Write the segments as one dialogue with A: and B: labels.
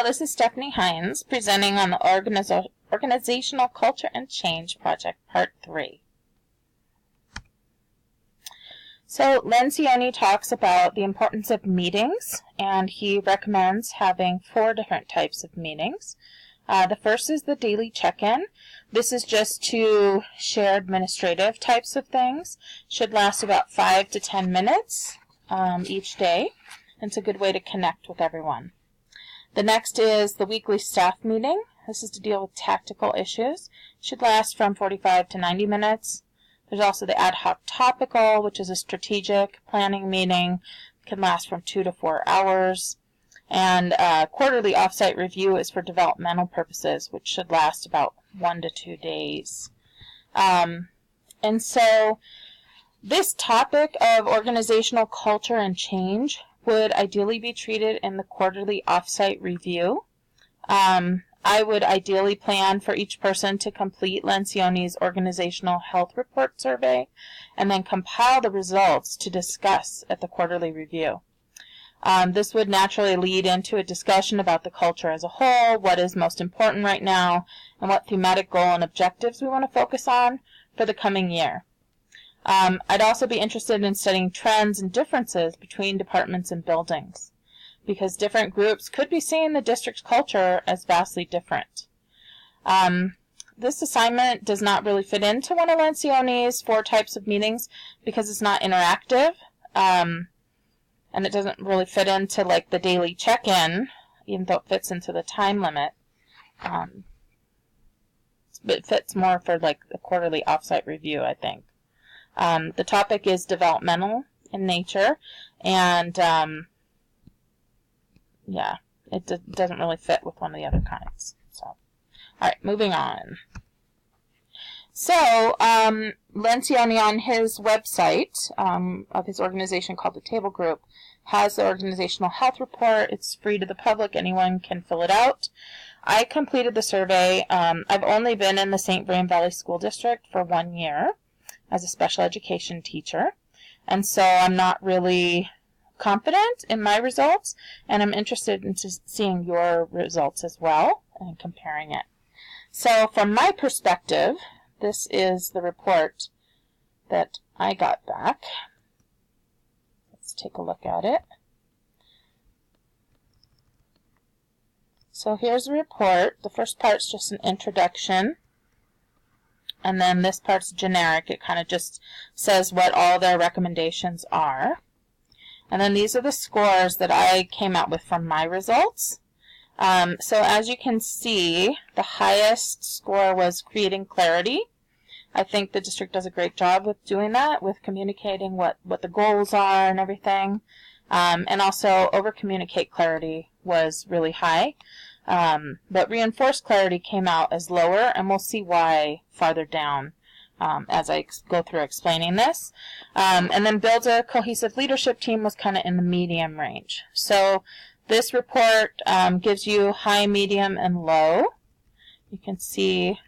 A: this is Stephanie Hines presenting on the Organizational Culture and Change Project, Part 3. So Lencioni talks about the importance of meetings, and he recommends having 4 different types of meetings. The first is the daily check-in. This is just to share administrative types of things. Should last about 5 to 10 minutes each day. It's a good way to connect with everyone. The next is the weekly staff meeting. This is to deal with tactical issues. Should last from 45 to 90 minutes. There's also the ad hoc topical, which is a strategic planning meeting. It can last from 2 to 4 hours. And quarterly offsite review is for developmental purposes, which should last about 1 to 2 days. And so this topic of organizational culture and change would ideally be treated in the quarterly offsite review. I would ideally plan for each person to complete Lencioni's Organizational Health Report survey and then compile the results to discuss at the quarterly review. This would naturally lead into a discussion about the culture as a whole, what is most important right now, and what thematic goal and objectives we want to focus on for the coming year. I'd also be interested in studying trends and differences between departments and buildings, because different groups could be seeing the district's culture as vastly different. This assignment does not really fit into one of Lencioni's 4 types of meetings because it's not interactive, and it doesn't really fit into like the daily check-in, even though it fits into the time limit. But it fits more for like the quarterly offsite review, I think. The topic is developmental in nature, and yeah, it doesn't really fit with one of the other kinds. So, all right, moving on. So, Lencioni on his website of his organization called the Table Group has the Organizational Health Report. It's free to the public. Anyone can fill it out. I completed the survey. I've only been in the St. Vrain Valley School District for 1 year as a special education teacher, and so I'm not really confident in my results, and I'm interested in seeing your results as well and comparing it. So from my perspective, this is the report that I got back. Let's take a look at it. So here's the report. The first part's just an introduction, and then this part's generic. It kind of just says what all their recommendations are. And then these are the scores that I came out with from my results. So as you can see, the highest score was creating clarity. I think the district does a great job with doing that, with communicating what the goals are and everything. And also over-communicate clarity was really high. But reinforced clarity came out as lower, and we'll see why farther down as I go through explaining this. And then build a cohesive leadership team was kind of in the medium range. So this report gives you high, medium, and low. You can see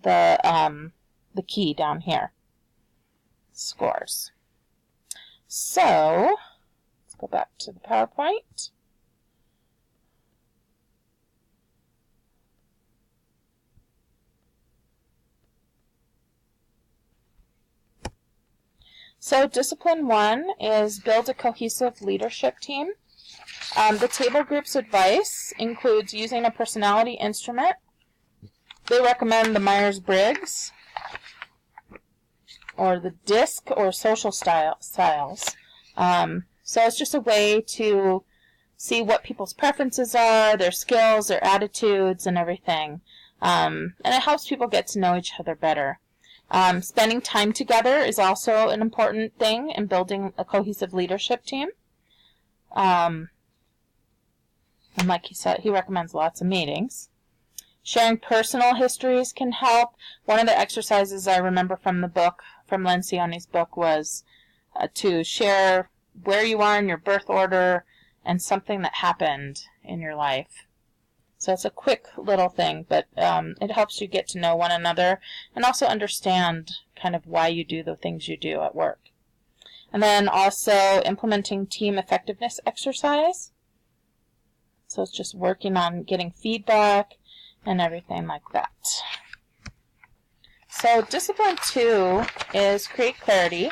A: the key down here, scores. So let's go back to the PowerPoint. So Discipline 1 is build a cohesive leadership team. The Table Group's advice includes using a personality instrument. They recommend the Myers-Briggs, or the DISC, or social styles. So it's just a way to see what people's preferences are, their skills, their attitudes, and everything. And it helps people get to know each other better. Spending time together is also an important thing in building a cohesive leadership team. And like he said, he recommends lots of meetings. Sharing personal histories can help. One of the exercises I remember from the book, from Lencioni's book, was to share where you are in your birth order and something that happened in your life. So it's a quick little thing, but it helps you get to know one another and also understand kind of why you do the things you do at work. And then also implementing team effectiveness exercise. So it's just working on getting feedback and everything like that. So discipline 2 is create clarity.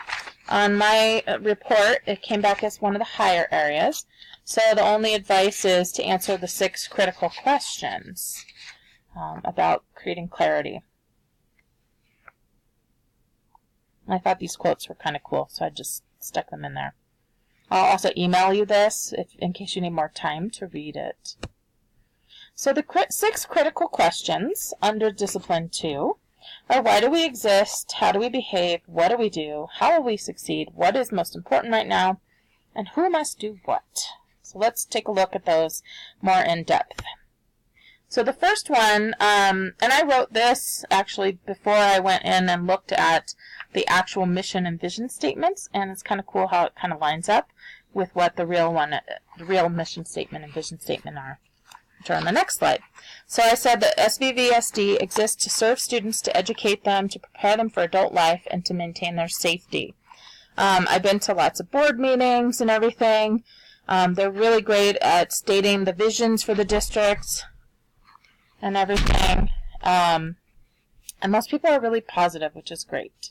A: On my report, it came back as one of the higher areas. So the only advice is to answer the 6 critical questions about creating clarity. I thought these quotes were kind of cool, so I just stuck them in there. I'll also email you this in case you need more time to read it. So the 6 critical questions under Discipline 2 are: why do we exist? How do we behave? What do we do? How will we succeed? What is most important right now? And who must do what? So let's take a look at those more in depth. So the first one, and I wrote this actually before I went in and looked at the actual mission and vision statements, and it's kind of cool how it kind of lines up with what the real mission statement and vision statement are, which are on the next slide. So I said that SVVSD exists to serve students, to educate them, to prepare them for adult life, and to maintain their safety. I've been to lots of board meetings and everything. They're really great at stating the visions for the districts and everything. And most people are really positive, which is great.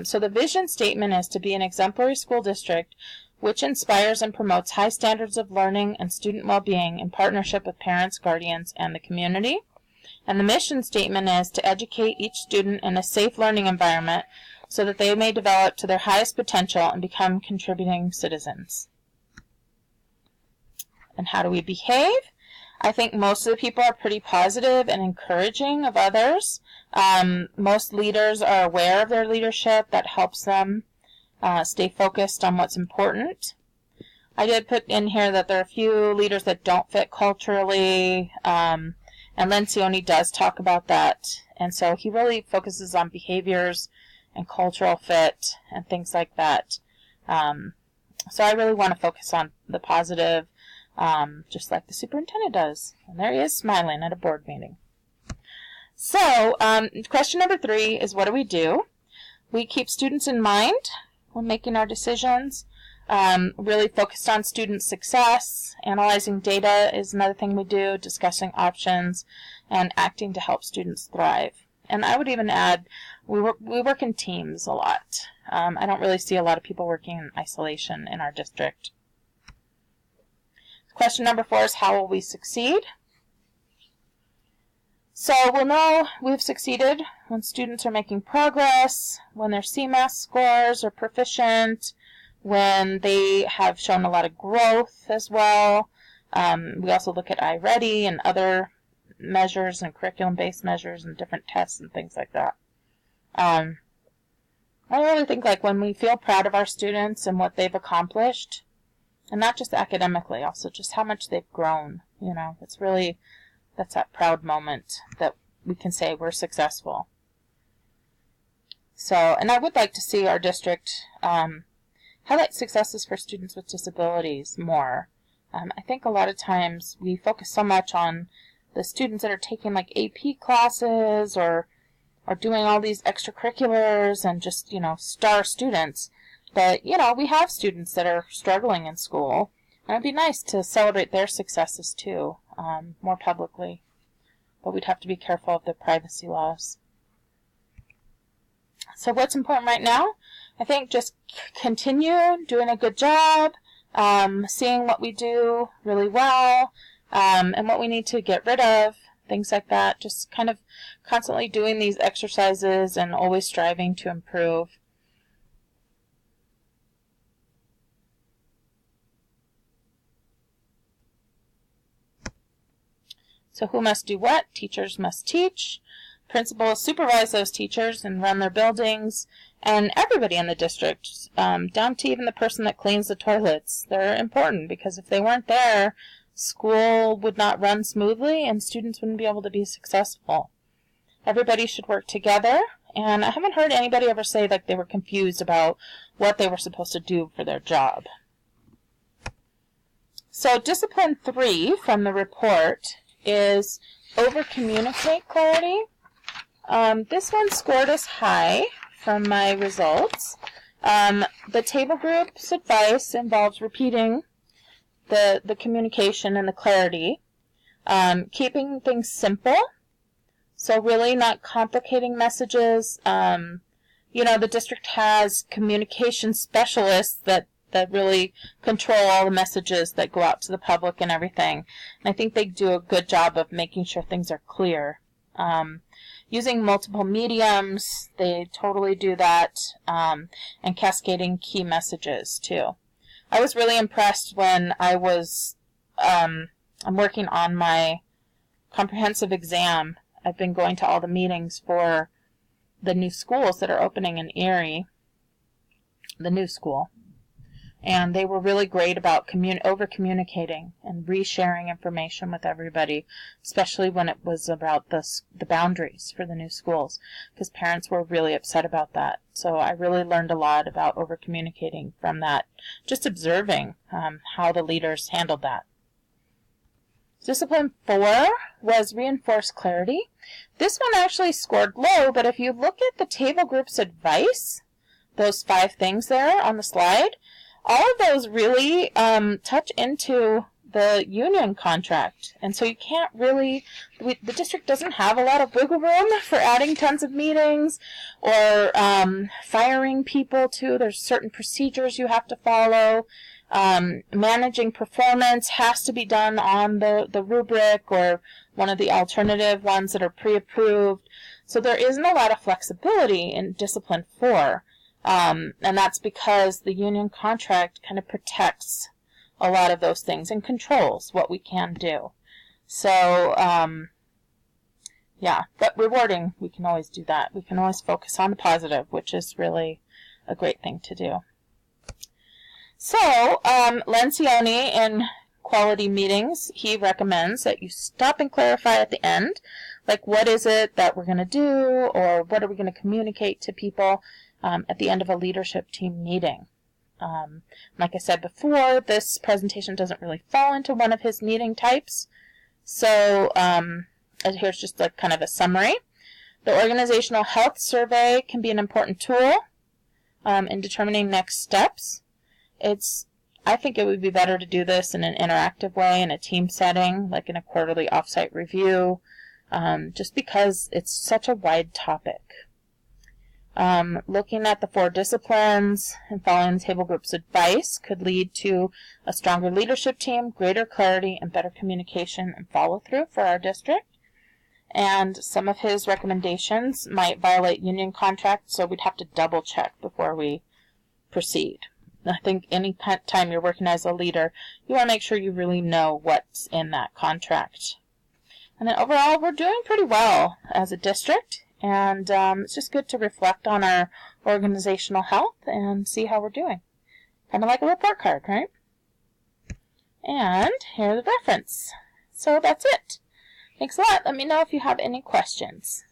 A: So the vision statement is to be an exemplary school district which inspires and promotes high standards of learning and student well-being in partnership with parents, guardians, and the community. And the mission statement is to educate each student in a safe learning environment so that they may develop to their highest potential and become contributing citizens. And how do we behave? I think most of the people are pretty positive and encouraging of others. Most leaders are aware of their leadership. That helps them stay focused on what's important. I did put in here that there are a few leaders that don't fit culturally, and Lencioni does talk about that. And so he really focuses on behaviors and cultural fit and things like that. So I really want to focus on the positive, just like the superintendent does. And there he is smiling at a board meeting. So question number 3 is, what do we do? We keep students in mind when making our decisions. Really focused on student success. Analyzing data is another thing we do, discussing options, and acting to help students thrive. And I would even add, we work in teams a lot. I don't really see a lot of people working in isolation in our district. Question number 4 is, how will we succeed? So we'll know we've succeeded when students are making progress, when their CMAS scores are proficient, when they have shown a lot of growth as well. We also look at iReady and other measures and curriculum-based measures and different tests and things like that. I really think like when we feel proud of our students and what they've accomplished, and not just academically, also just how much they've grown, you know, it's really, that's that proud moment that we can say we're successful. So, and I would like to see our district highlight successes for students with disabilities more. I think a lot of times we focus so much on the students that are taking like AP classes or doing all these extracurriculars and just, you know, star students, that, you know, we have students that are struggling in school, and it'd be nice to celebrate their successes too, more publicly. But we'd have to be careful of the privacy laws. So what's important right now? I think just continue doing a good job, seeing what we do really well, and what we need to get rid of, things like that. Just kind of constantly doing these exercises and always striving to improve. So who must do what? Teachers must teach. Principals supervise those teachers and run their buildings. And everybody in the district, down to even the person that cleans the toilets, they're important, because if they weren't there, school would not run smoothly and students wouldn't be able to be successful. Everybody should work together, and I haven't heard anybody ever say like they were confused about what they were supposed to do for their job. So discipline 3 from the report is over-communicate clarity. This one scored us high from my results. The table group's advice involves repeating the communication and the clarity, keeping things simple, so really not complicating messages. The district has communication specialists that really control all the messages that go out to the public and everything. And I think they do a good job of making sure things are clear. Using multiple mediums, they totally do that, and cascading key messages too. I was really impressed when I'm working on my comprehensive exam. I've been going to all the meetings for the new schools that are opening in Erie, the new school. And they were really great about over-communicating and resharing information with everybody, especially when it was about the boundaries for the new schools, because parents were really upset about that. So I really learned a lot about over-communicating from that, just observing how the leaders handled that. Discipline 4 was reinforce clarity. This one actually scored low, but if you look at the table group's advice, those 5 things there on the slide, all of those really touch into the union contract. And so you can't really, the district doesn't have a lot of wiggle room for adding tons of meetings or firing people too. There's certain procedures you have to follow. Managing performance has to be done on the rubric or one of the alternative ones that are pre-approved. So there isn't a lot of flexibility in Discipline 4. And that's because the union contract kind of protects a lot of those things and controls what we can do. So, but rewarding, we can always do that. We can always focus on the positive, which is really a great thing to do. So, Lencioni in quality meetings, he recommends that you stop and clarify at the end, like what is it that we're going to do, or what are we going to communicate to people at the end of a leadership team meeting. Like I said before, this presentation doesn't really fall into one of his meeting types. So here's just kind of a summary. The organizational health survey can be an important tool in determining next steps. I think it would be better to do this in an interactive way in a team setting, like in a quarterly offsite review, just because it's such a wide topic. Looking at the 4 disciplines and following the table group's advice could lead to a stronger leadership team, greater clarity, and better communication and follow-through for our district. And some of his recommendations might violate union contracts, so we'd have to double-check before we proceed. I think any time you're working as a leader, you want to make sure you really know what's in that contract. And then overall, we're doing pretty well as a district. And it's just good to reflect on our organizational health and see how we're doing. Kind of like a report card, right? And here's the reference. So that's it. Thanks a lot. Let me know if you have any questions.